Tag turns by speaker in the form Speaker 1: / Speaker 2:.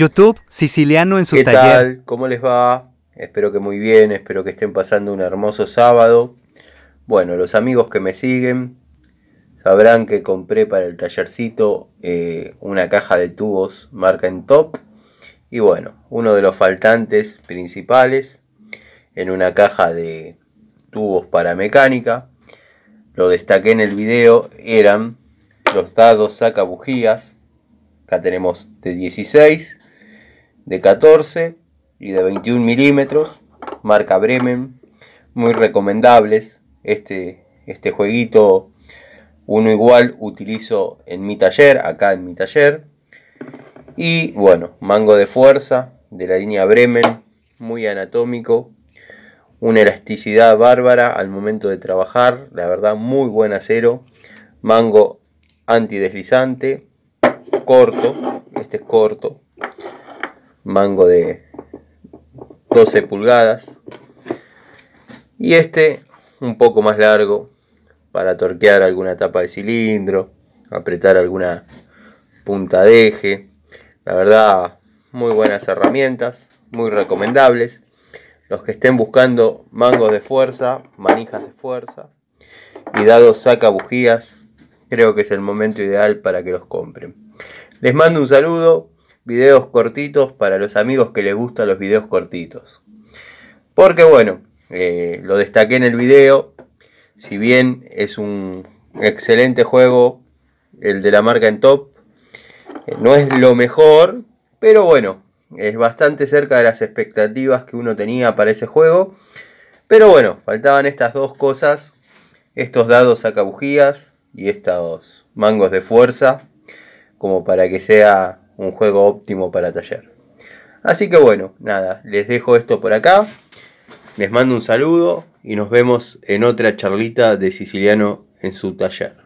Speaker 1: YouTube, Siciliano en su
Speaker 2: ¿Qué
Speaker 1: taller.
Speaker 2: tal? ¿Cómo les va? Espero que muy bien, espero que estén pasando un hermoso sábado. Bueno, los amigos que me siguen sabrán que compré para el tallercito una caja de tubos marca Entop. Y bueno, uno de los faltantes principales en una caja de tubos para mecánica, lo destaqué en el video, eran los dados sacabujías. Acá tenemos de 16, de 14 y de 21 milímetros, marca Bremen, muy recomendables. Este jueguito, uno igual utilizo en mi taller, acá en mi taller. Y bueno, mango de fuerza de la línea Bremen, muy anatómico, una elasticidad bárbara al momento de trabajar, la verdad muy buen acero, mango antideslizante, corto, este es corto, mango de 12 pulgadas y este un poco más largo para torquear alguna tapa de cilindro, apretar alguna punta de eje. La verdad, muy buenas herramientas, muy recomendables. Los que estén buscando mangos de fuerza, manijas de fuerza y dados sacabujías, creo que es el momento ideal para que los compren. Les mando un saludo, videos cortitos para los amigos que les gustan los videos cortitos. Porque bueno, lo destaqué en el video, si bien es un excelente juego, el de la marca Entop, no es lo mejor, pero bueno, es bastante cerca de las expectativas que uno tenía para ese juego. Pero bueno, faltaban estas dos cosas, estos dados sacabujías y estos mangos de fuerza, como para que sea un juego óptimo para taller. Así que bueno, nada, les dejo esto por acá, les mando un saludo y nos vemos en otra charlita de Siciliano en su taller.